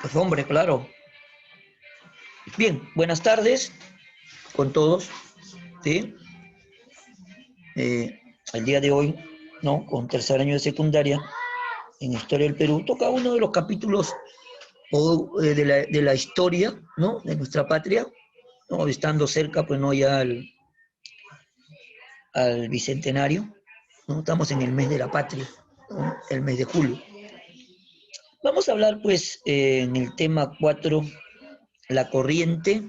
Pues hombre, claro. Bien, buenas tardes con todos. ¿Sí? El día de hoy, ¿no? Con tercer año de secundaria, en Historia del Perú, toca uno de los capítulos de la historia, ¿no? De nuestra patria, ¿no? Estando cerca, pues no ya al bicentenario, ¿no? Estamos en el mes de la patria, ¿no? El mes de julio. Vamos a hablar, pues, en el tema 4, la corriente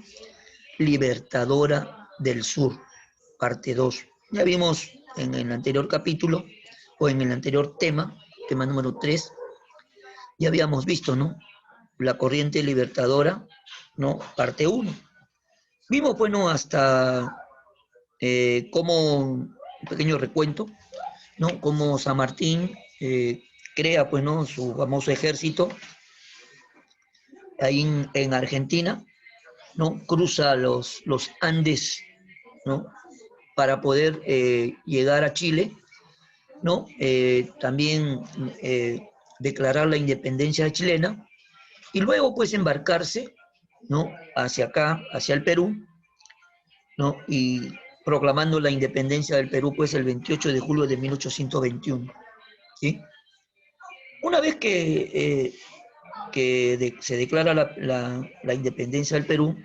libertadora del sur, parte 2. Ya vimos en el anterior capítulo, o en el anterior tema número 3, ya habíamos visto, ¿no? La corriente libertadora, ¿no? Parte 1. Vimos, bueno, hasta cómo, un pequeño recuento, ¿no? Cómo San Martín crea, pues, ¿no? Su famoso ejército ahí en Argentina, ¿no? Cruza los Andes, ¿no? Para poder llegar a Chile, ¿no? También declarar la independencia chilena y luego pues embarcarse, ¿no? Hacia acá, hacia el Perú, ¿no? Y proclamando la independencia del Perú pues el 28 de julio de 1821, ¿sí? Una vez que se declara la independencia del Perú,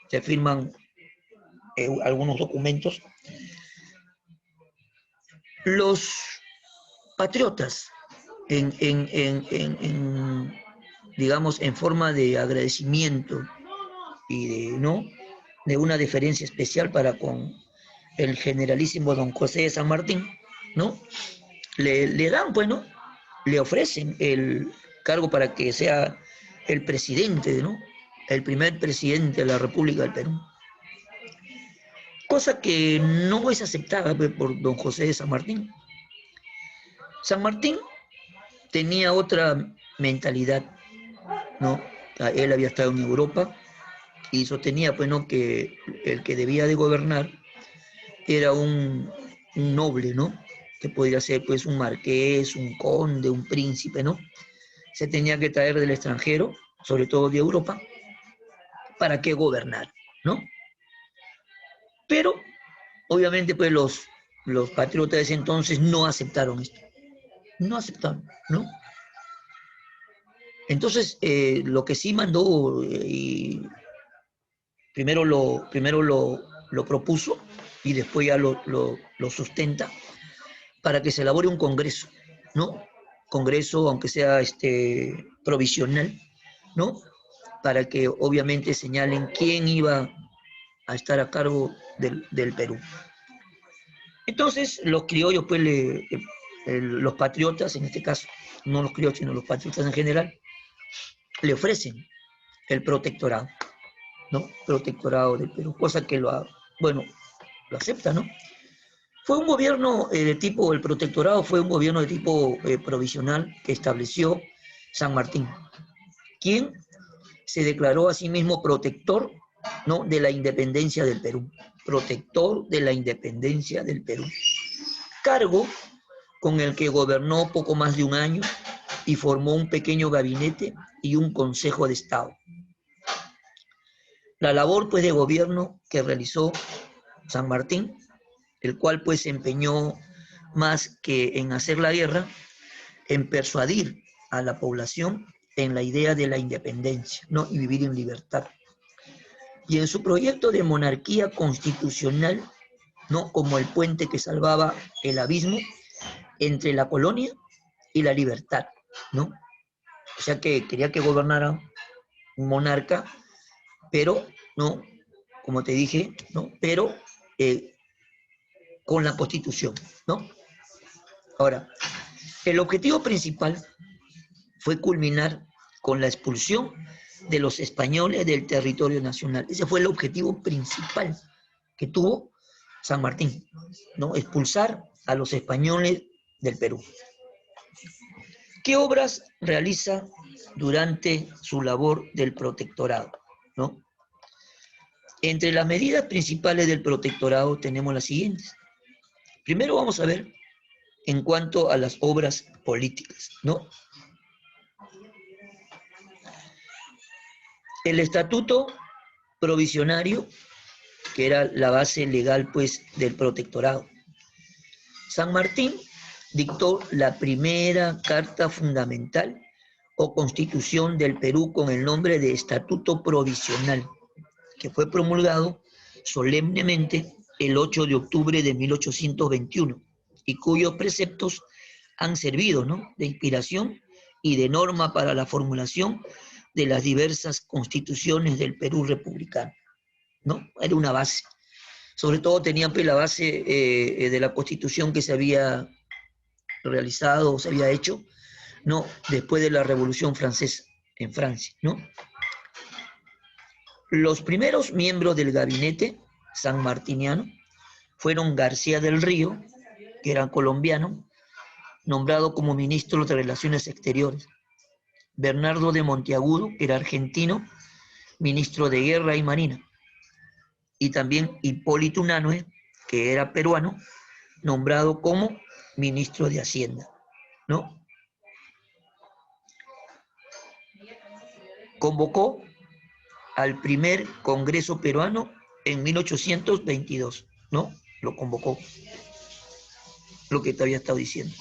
se firman algunos documentos. Los patriotas, digamos, en forma de agradecimiento y ¿no? de una deferencia especial para con el generalísimo don José de San Martín, ¿no? Le dan, bueno, le ofrecen el cargo para que sea el presidente, ¿no? El primer presidente de la República del Perú. Cosa que no es aceptada pues, por don José de San Martín. San Martín tenía otra mentalidad, ¿no? Él había estado en Europa y sostenía, pues, ¿no? Que el que debía de gobernar era un noble, ¿no? Que podría ser, pues, un marqués, un conde, un príncipe, ¿no? Se tenía que traer del extranjero, sobre todo de Europa, para que gobernar, ¿no? Pero, obviamente, pues, los patriotas de ese entonces no aceptaron esto. No aceptaron, ¿no? Entonces, lo que sí mandó, primero lo propuso y después ya lo sustenta para que se elabore un congreso, ¿no? Congreso, aunque sea provisional, ¿no? Para que obviamente señalen quién iba a estar a cargo del Perú. Entonces, los criollos, pues, los patriotas, en este caso, no los criollos, sino los patriotas en general, le ofrecen el protectorado, ¿no? Protectorado del Perú, cosa que bueno, lo acepta, ¿no? Fue un gobierno de tipo, el protectorado fue un gobierno de tipo provisional que estableció San Martín, quien se declaró a sí mismo protector, ¿no? De la independencia del Perú, protector de la independencia del Perú, cargo con el que gobernó poco más de un año y formó un pequeño gabinete y un consejo de Estado. La labor pues de gobierno que realizó San Martín, el cual pues se empeñó más que en hacer la guerra, en persuadir a la población en la idea de la independencia, ¿no? Y vivir en libertad. Y en su proyecto de monarquía constitucional, ¿no? Como el puente que salvaba el abismo entre la colonia y la libertad, ¿no? O sea que quería que gobernara un monarca, pero, ¿no? Como te dije, ¿no? Pero con la Constitución, ¿no? Ahora, el objetivo principal fue culminar con la expulsión de los españoles del territorio nacional. Ese fue el objetivo principal que tuvo San Martín, ¿no? Expulsar a los españoles del Perú. ¿Qué obras realiza durante su labor del protectorado, ¿no? Entre las medidas principales del protectorado tenemos las siguientes. Primero vamos a ver en cuanto a las obras políticas, ¿no? El estatuto provisionario, que era la base legal pues del protectorado. San Martín dictó la primera carta fundamental o constitución del Perú con el nombre de Estatuto Provisional, que fue promulgado solemnemente el 8 de octubre de 1821 y cuyos preceptos han servido, ¿no?, de inspiración y de norma para la formulación de las diversas constituciones del Perú republicano, ¿no? Era una base. Sobre todo tenían pues la base de la constitución que se había realizado o se había hecho, ¿no?, después de la Revolución Francesa en Francia, ¿no? Los primeros miembros del gabinete sanmartiniano fueron García del Río, que era colombiano, nombrado como ministro de Relaciones Exteriores; Bernardo de Monteagudo, que era argentino, ministro de Guerra y Marina; y también Hipólito Unanue, que era peruano, nombrado como ministro de Hacienda, ¿no? Convocó al primer Congreso peruano en 1822, ¿no? Lo convocó, lo que te había estado diciendo.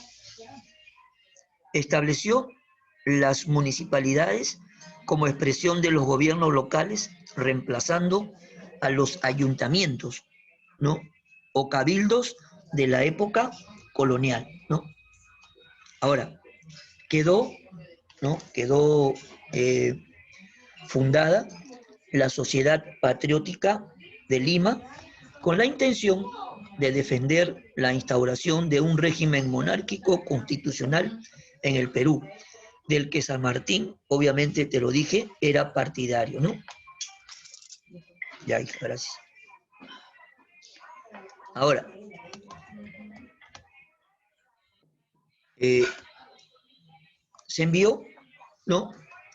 Estableció las municipalidades como expresión de los gobiernos locales, reemplazando a los ayuntamientos, ¿no?, o cabildos de la época colonial, ¿no? Ahora, quedó, ¿no?, quedó fundada la Sociedad Patriótica de Lima con la intención de defender la instauración de un régimen monárquico constitucional en el Perú, del que San Martín, obviamente te lo dije, era partidario, ¿no? Ya, gracias. Ahora, se envió, ¿no?,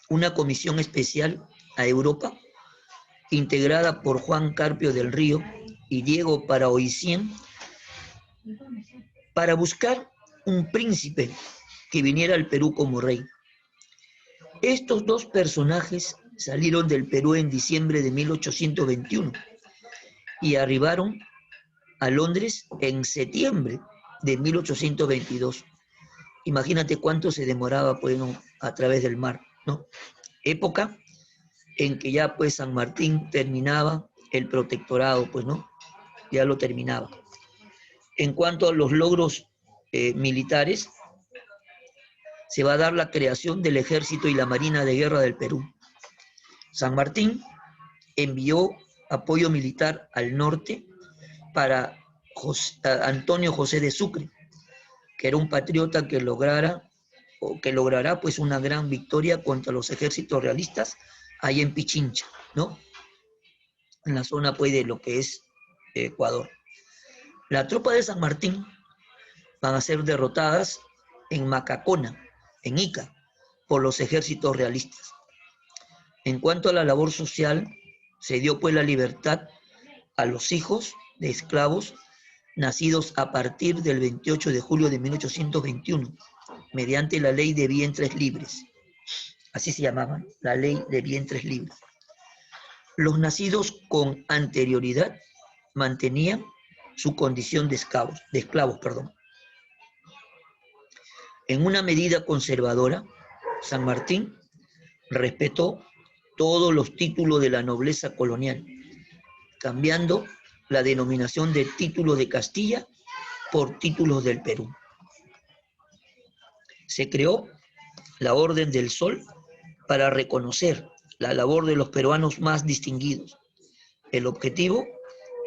una comisión especial a Europa, integrada por Juan Carpio del Río y Diego Paraoicien, para buscar un príncipe que viniera al Perú como rey. Estos dos personajes salieron del Perú en diciembre de 1821 y arribaron a Londres en septiembre de 1822. Imagínate cuánto se demoraba, pues, ¿no?, a través del mar, ¿no? Época en que ya pues San Martín terminaba el protectorado, pues, ¿no? Ya lo terminaba. En cuanto a los logros militares, se va a dar la creación del Ejército y la Marina de Guerra del Perú. San Martín envió apoyo militar al norte para Antonio José de Sucre, que era un patriota que logrará pues una gran victoria contra los ejércitos realistas ahí en Pichincha, ¿no?, en la zona pues de lo que es Ecuador. La tropa de San Martín van a ser derrotadas en Macacona, en Ica, por los ejércitos realistas. En cuanto a la labor social, se dio pues la libertad a los hijos de esclavos nacidos a partir del 28 de julio de 1821, mediante la ley de vientres libres. Así se llamaban, la ley de vientres libres. Los nacidos con anterioridad mantenían su condición de esclavos. En una medida conservadora, San Martín respetó todos los títulos de la nobleza colonial, cambiando la denominación de títulos de Castilla por títulos del Perú. Se creó la Orden del Sol para reconocer la labor de los peruanos más distinguidos. El objetivo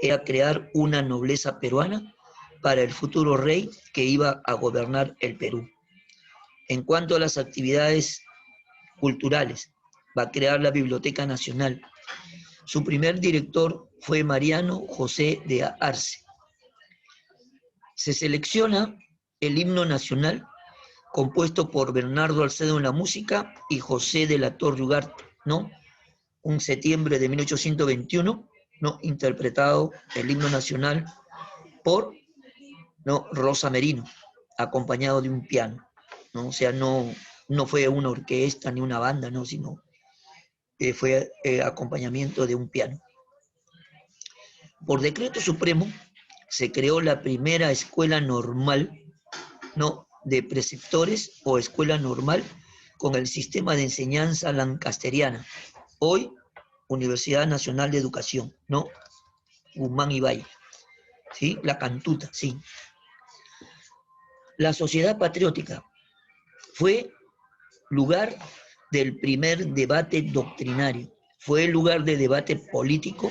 era crear una nobleza peruana para el futuro rey que iba a gobernar el Perú. En cuanto a las actividades culturales, va a crear la Biblioteca Nacional. Su primer director fue Mariano José de Arce. Se selecciona el himno nacional, compuesto por Bernardo Alcedo en la música y José de la Torre Ugarte, ¿no? Un septiembre de 1821, ¿no?, interpretado el himno nacional por, ¿no?, Rosa Merino, acompañado de un piano, ¿no? O sea, no fue una orquesta ni una banda, ¿no?, sino fue acompañamiento de un piano. Por decreto supremo se creó la primera escuela normal, ¿no?, de preceptores o escuela normal con el sistema de enseñanza lancasteriana. Hoy, Universidad Nacional de Educación, ¿no? Guzmán y Valle, ¿sí? La Cantuta, sí. La Sociedad Patriótica fue lugar del primer debate doctrinario, fue el lugar de debate político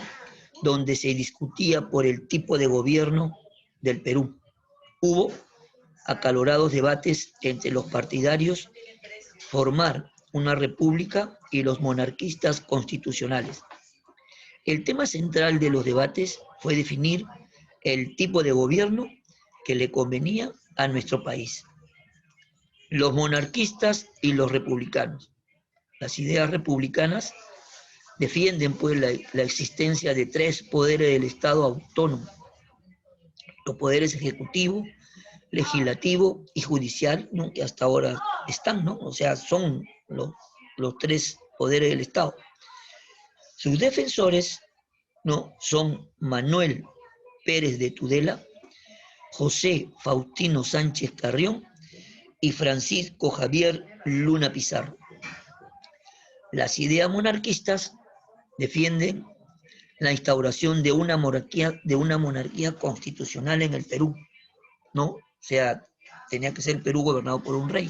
donde se discutía por el tipo de gobierno del Perú. Hubo acalorados debates entre los partidarios, formar una república y los monarquistas constitucionales. El tema central de los debates fue definir el tipo de gobierno que le convenía a nuestro país. Los monarquistas y los republicanos. Las ideas republicanas defienden pues la existencia de tres poderes del Estado autónomo: los poderes ejecutivo, legislativo y judicial, ¿no?, que hasta ahora están, ¿no? O sea, son los tres poderes del Estado. Sus defensores, ¿no?, son Manuel Pérez de Tudela, José Faustino Sánchez Carrión y Francisco Javier Luna Pizarro. Las ideas monarquistas defienden la instauración de una monarquía constitucional en el Perú, ¿no? O sea, tenía que ser el Perú gobernado por un rey.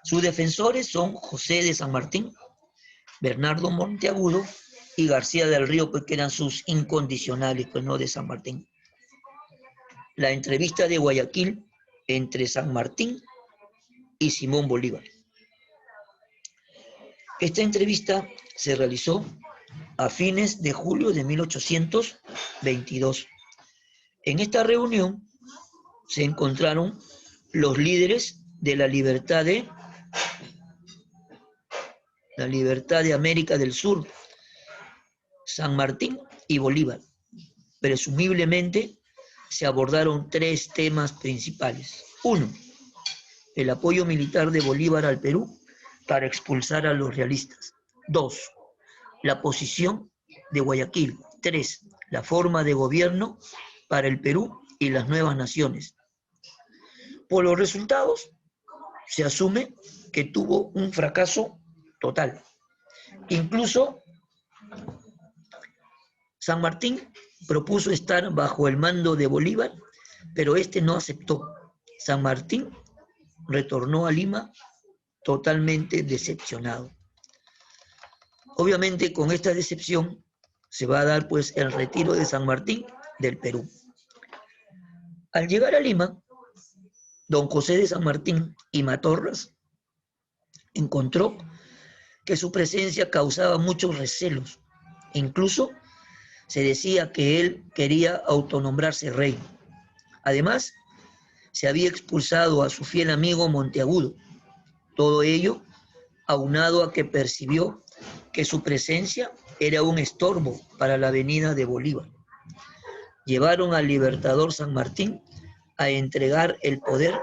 Sus defensores son José de San Martín, Bernardo Monteagudo y García del Río, pues, que eran sus incondicionales, pues, no, de San Martín. La entrevista de Guayaquil entre San Martín y Simón Bolívar. Esta entrevista se realizó a fines de julio de 1822. En esta reunión se encontraron los líderes de la libertad de América del Sur, San Martín y Bolívar. Presumiblemente se abordaron tres temas principales. 1. El apoyo militar de Bolívar al Perú para expulsar a los realistas. 2. La posición de Guayaquil. 3. La forma de gobierno para el Perú y las nuevas naciones. Por los resultados, se asume que tuvo un fracaso total. Incluso San Martín propuso estar bajo el mando de Bolívar, pero este no aceptó. San Martín retornó a Lima totalmente decepcionado. Obviamente, con esta decepción se va a dar pues el retiro de San Martín del Perú. Al llegar a Lima, don José de San Martín y Matorras encontró que su presencia causaba muchos recelos. Incluso se decía que él quería autonombrarse rey. Además, se había expulsado a su fiel amigo Monteagudo. Todo ello aunado a que percibió que su presencia era un estorbo para la venida de Bolívar. Llevaron al libertador San Martín a entregar el poder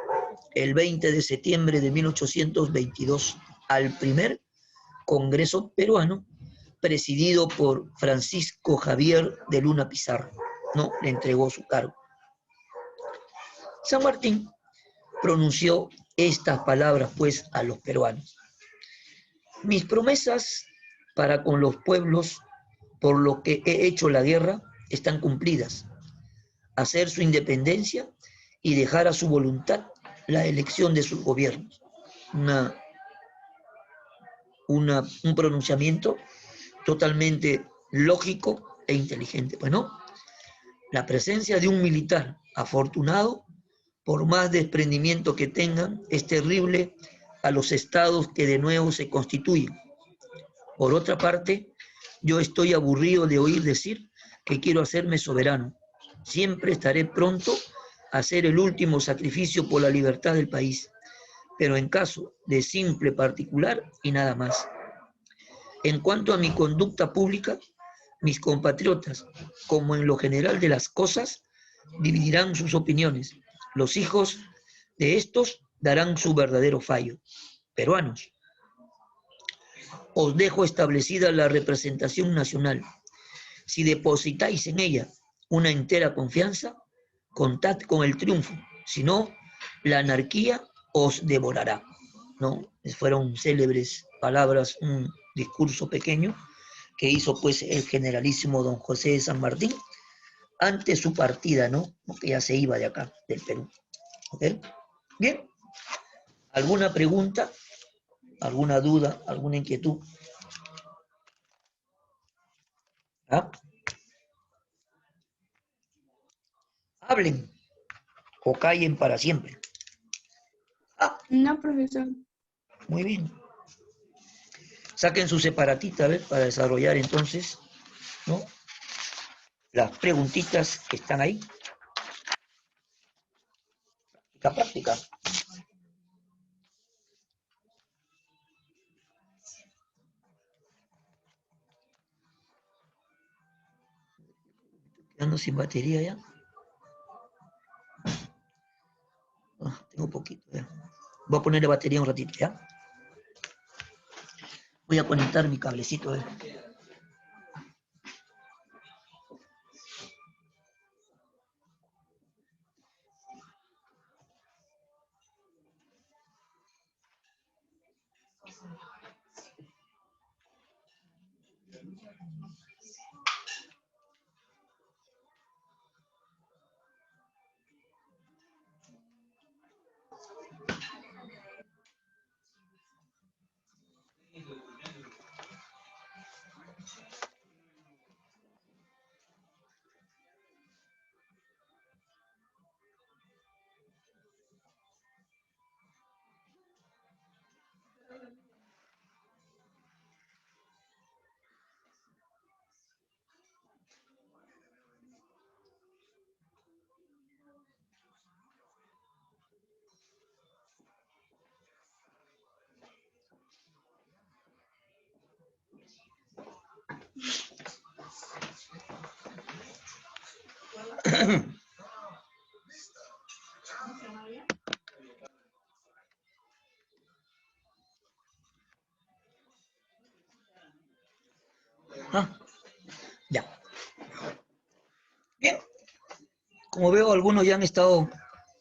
el 20 de septiembre de 1822 al primer Congreso peruano, presidido por Francisco Javier de Luna Pizarro. No, le entregó su cargo. San Martín pronunció estas palabras pues a los peruanos: mis promesas para con los pueblos por lo que he hecho la guerra están cumplidas: hacer su independencia y dejar a su voluntad la elección de sus gobiernos. Un pronunciamiento totalmente lógico e inteligente. Bueno, la presencia de un militar afortunado, por más desprendimiento que tengan, es terrible a los estados que de nuevo se constituyen. Por otra parte, yo estoy aburrido de oír decir que quiero hacerme soberano. Siempre estaré pronto a hacer el último sacrificio por la libertad del país, pero en caso de simple particular y nada más. En cuanto a mi conducta pública, mis compatriotas, como en lo general de las cosas, dividirán sus opiniones. Los hijos de estos darán su verdadero fallo. Peruanos, Os dejo establecida la representación nacional. Si depositáis en ella una entera confianza, contad con el triunfo. Si no, la anarquía os devorará. ¿No? Fueron célebres palabras, un discurso pequeño que hizo pues el generalísimo don José de San Martín ante su partida, ¿no? Que ya se iba de acá, del Perú. ¿Ok? Bien. ¿Alguna pregunta? ¿Alguna duda? ¿Alguna inquietud? ¿Ah? Hablen o callen para siempre. Ah, No, profesor. muy bien. Saquen su separatita, ¿ves? Para desarrollar entonces, ¿no? Las preguntitas que están ahí. La práctica. Quedando sin batería ya. Ah, tengo poquito ya. Voy a ponerle batería un ratito ya. Voy a conectar mi cablecito. Ah, ya. Bien. Como veo, algunos ya han estado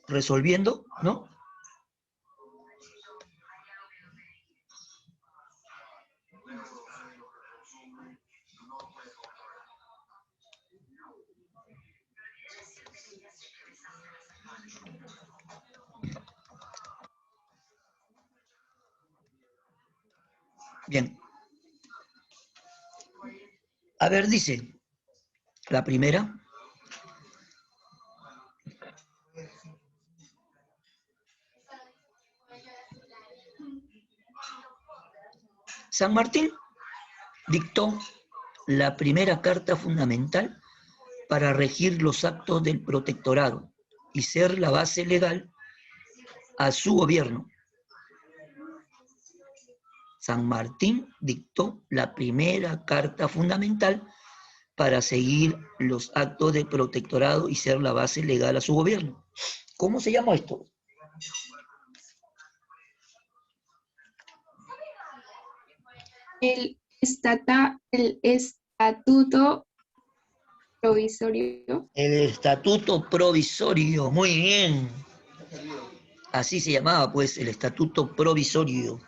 resolviendo, ¿no? Bien. A ver, dice la primera. San Martín dictó la primera carta fundamental para regir los actos del protectorado y ser la base legal a su gobierno. San Martín dictó la primera carta fundamental para seguir los actos del protectorado y ser la base legal a su gobierno. ¿Cómo se llama esto? El estatuto provisorio. El estatuto provisorio, muy bien. Así se llamaba, pues, el estatuto provisorio.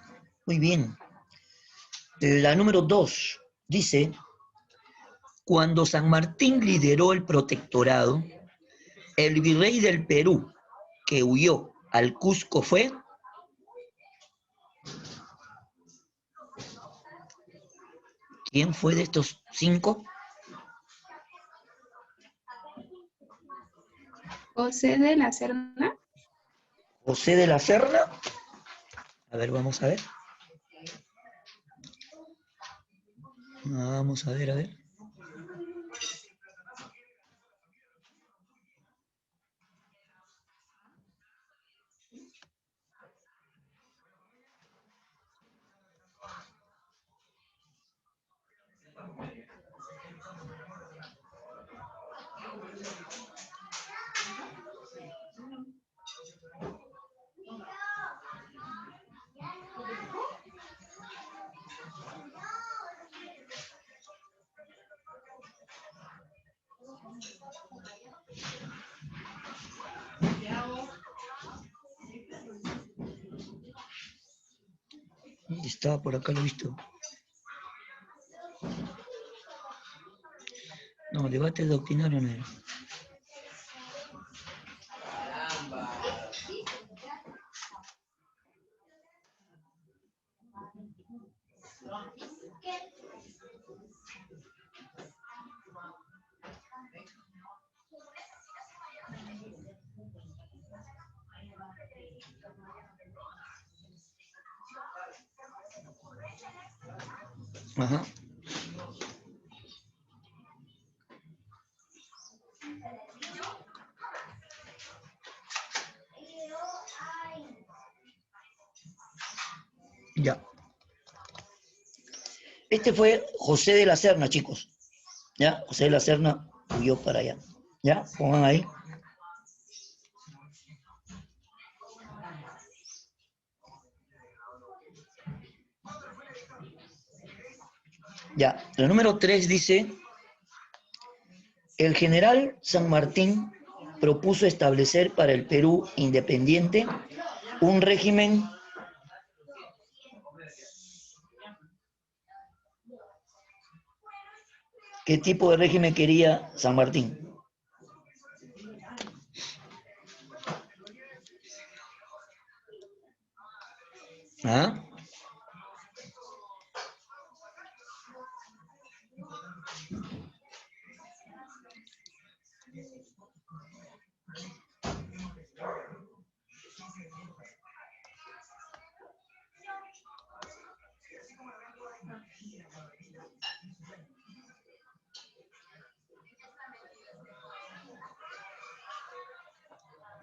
Muy bien. La número 2 dice, cuando San Martín lideró el protectorado, el virrey del Perú que huyó al Cusco fue... ¿Quién fue de estos 5? José de la Serna. José de la Serna. A ver, vamos a ver. Vamos a ver, a ver. Estaba por acá, lo he visto. No, debate doctrinario no era. Ajá. Ya. Este fue José de la Serna, chicos. ¿Ya? José de la Serna huyó para allá. ¿Ya? Pongan ahí. Ya. El número 3 dice, el general San Martín propuso establecer para el Perú independiente un régimen. ¿Qué tipo de régimen quería San Martín? ¿Ah?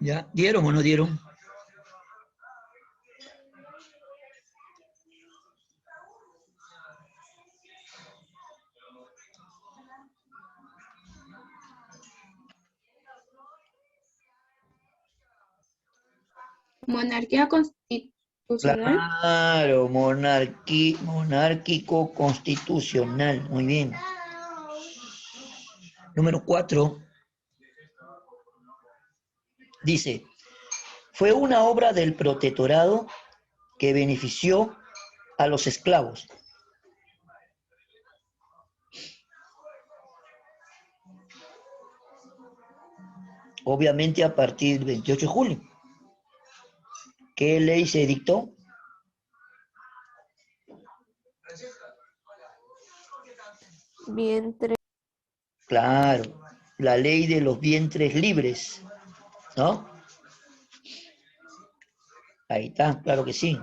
¿Ya? ¿Dieron o no dieron? Monarquía constitucional. Claro, monárquico constitucional. Muy bien. Número 4 dice, fue una obra del protectorado que benefició a los esclavos. Obviamente a partir del 28 de julio. ¿Qué ley se dictó? Vientre. Claro, la ley de los vientres libres, ¿no? Ahí está, claro que sí.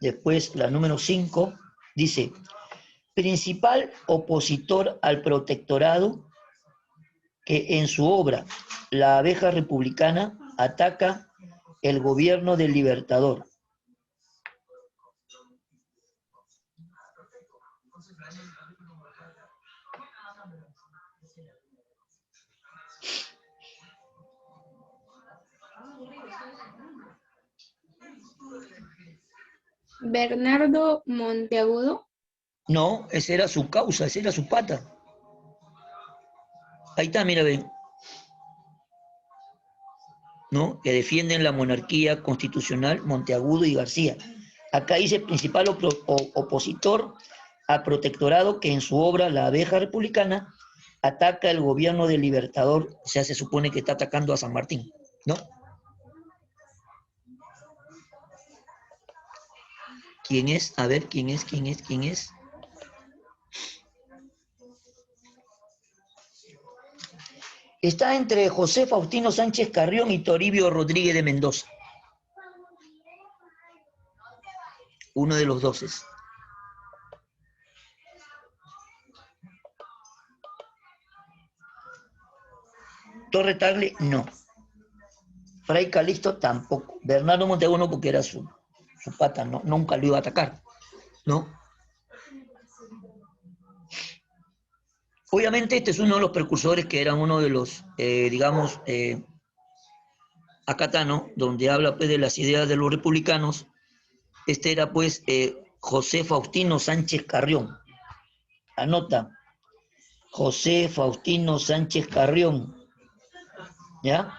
Después, la número 5 dice, principal opositor al protectorado que en su obra La abeja republicana ataca el gobierno del Libertador. Bernardo Monteagudo. No, esa era su causa, esa era su pata. Ahí está, mira, ven. ¿No? Que defienden la monarquía constitucional, Monteagudo y García. Acá dice principal opositor al protectorado que en su obra La abeja republicana ataca el gobierno del Libertador, o sea, se supone que está atacando a San Martín, ¿no? ¿Quién es? A ver, ¿quién es? ¿Quién es? ¿Quién es? Está entre José Faustino Sánchez Carrión y Toribio Rodríguez de Mendoza. Uno de los dos es. Torre Tagle, no. Fray Calixto tampoco. Bernardo Monteagudo porque era su pata, no, nunca lo iba a atacar, ¿no? Obviamente este es uno de los precursores que era uno de los, digamos, acá está, ¿no? Donde habla pues de las ideas de los republicanos. Este era pues José Faustino Sánchez Carrión. Anota, José Faustino Sánchez Carrión, ¿ya?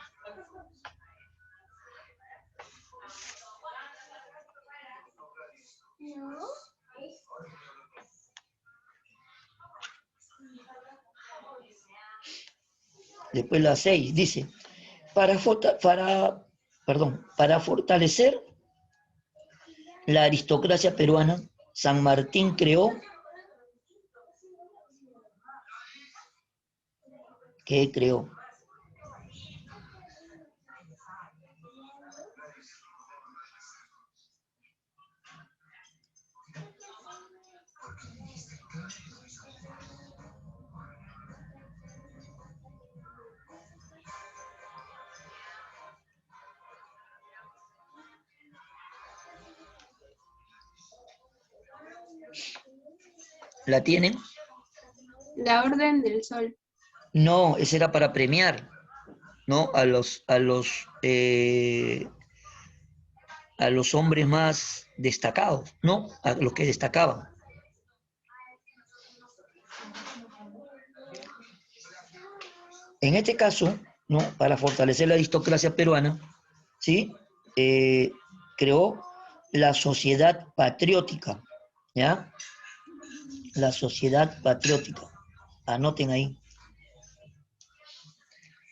Después la 6 dice, para fortalecer la aristocracia peruana, San Martín creó, ¿qué creó? ¿La tienen? La Orden del Sol. No, ese era para premiar, ¿no? A los hombres más destacados, ¿no? A los que destacaban. En este caso, ¿no? Para fortalecer la aristocracia peruana, ¿sí? Creó la sociedad patriótica, ¿ya? La sociedad patriótica. Anoten ahí.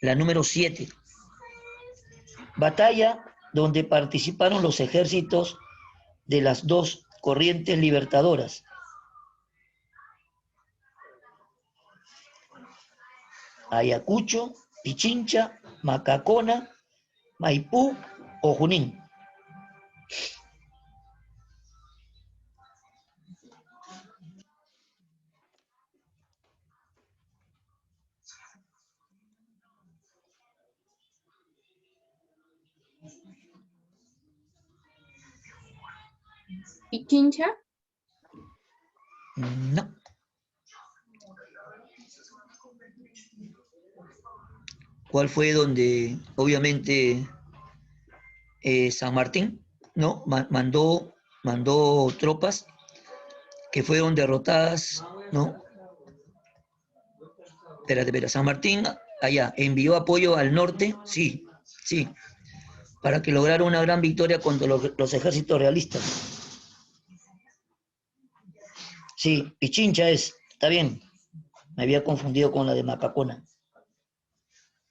La número 7. Batalla donde participaron los ejércitos de las dos corrientes libertadoras. Ayacucho, Pichincha, Macacona, Maipú o Junín. Pichincha. No. ¿Cuál fue donde, obviamente, San Martín, ¿no? Mandó tropas que fueron derrotadas, ¿no? Espera, San Martín, allá, envió apoyo al norte, sí, sí, para que lograra una gran victoria contra los ejércitos realistas. Sí, Pichincha está bien, me había confundido con la de Macacona.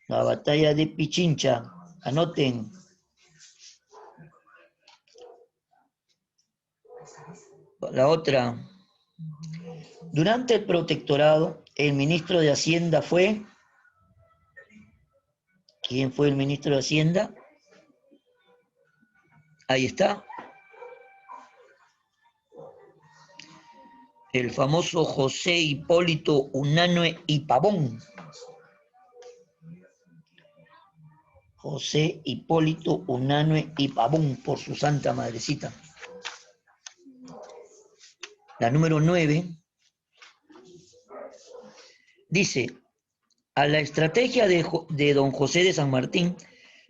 La batalla de Pichincha, anoten. La otra, durante el protectorado, el ministro de Hacienda fue... ¿Quién fue el ministro de Hacienda? Ahí está. El famoso José Hipólito Unanue y Pavón. José Hipólito Unanue y Pavón, por su santa madrecita. La número 9 dice, a la estrategia de don José de San Martín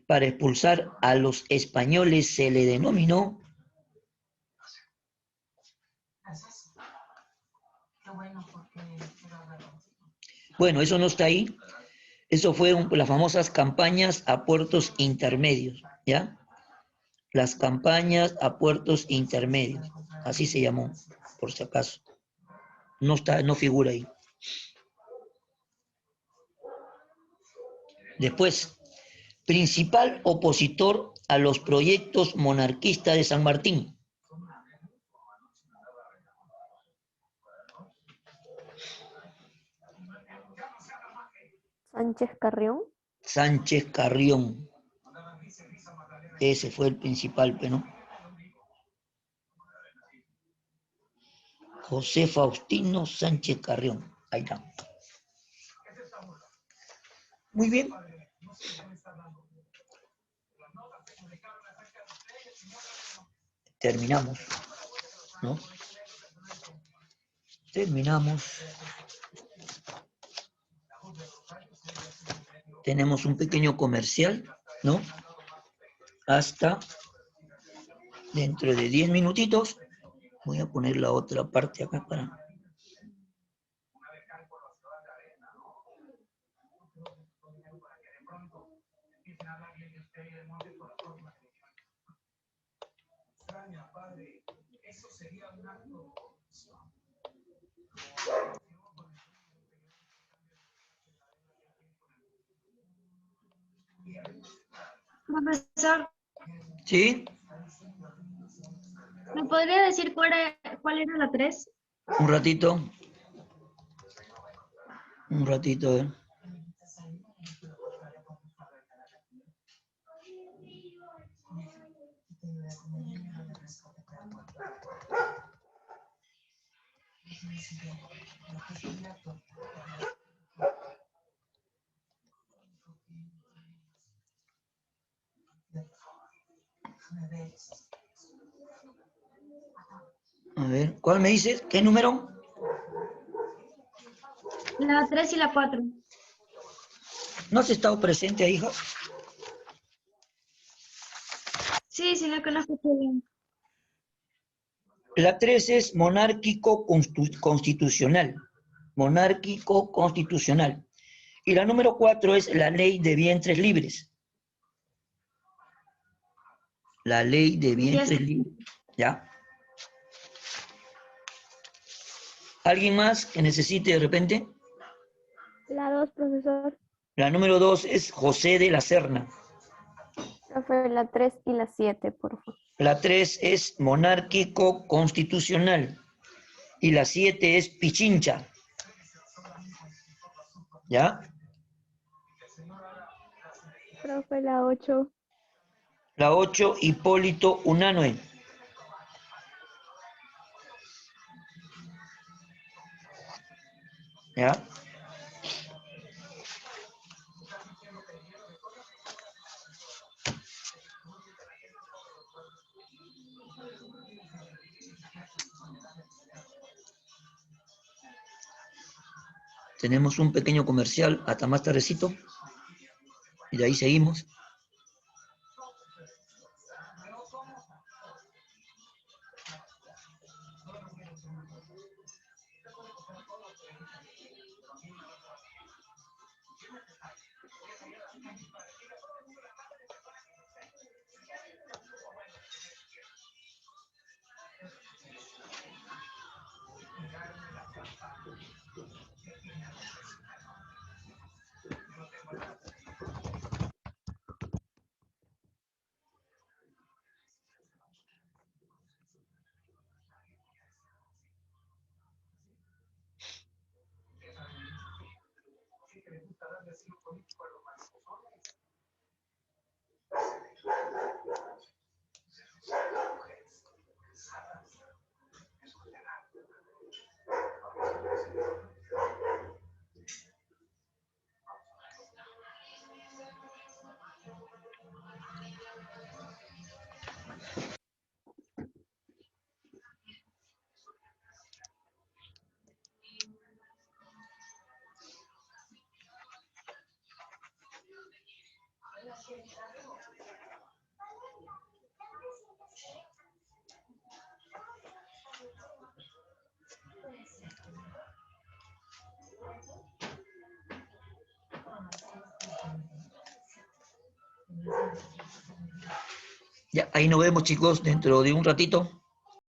para expulsar a los españoles se le denominó... Bueno, eso no está ahí. Eso fueron las famosas campañas a puertos intermedios, ¿ya? Las campañas a puertos intermedios, así se llamó, por si acaso. No está, no figura ahí. Después, principal opositor a los proyectos monarquistas de San Martín. Sánchez Carrión. Sánchez Carrión. Ese fue el principal, ¿no? José Faustino Sánchez Carrión. Ahí está. Muy bien. Terminamos, ¿no? Terminamos. Tenemos un pequeño comercial, ¿no? Hasta dentro de 10 minutitos. Voy a poner la otra parte acá para... Profesor, ¿Sí? ¿me podría decir cuál era la 3? Un ratito. Un ratito, a ver. A ver, ¿cuál me dices? ¿Qué número? La 3 y la 4. ¿No has estado presente, hija? Sí, sí, la conozco muy bien. La 3 es monárquico constitucional. Monárquico constitucional. Y la número 4 es la ley de vientres libres. La ley de Ya está. vientres libres. ¿Ya? ¿Alguien más que necesite de repente? La 2, profesor. La número 2 es José de la Serna. Profe, la 3 y la 7, por favor. La 3 es monárquico constitucional. Y la 7 es Pichincha. ¿Ya? Profe, la 8. La 8, Hipólito Unanue. ¿Ya? Tenemos un pequeño comercial hasta más tardecito. Y de ahí seguimos. Ya, ahí nos vemos, chicos, dentro de un ratito.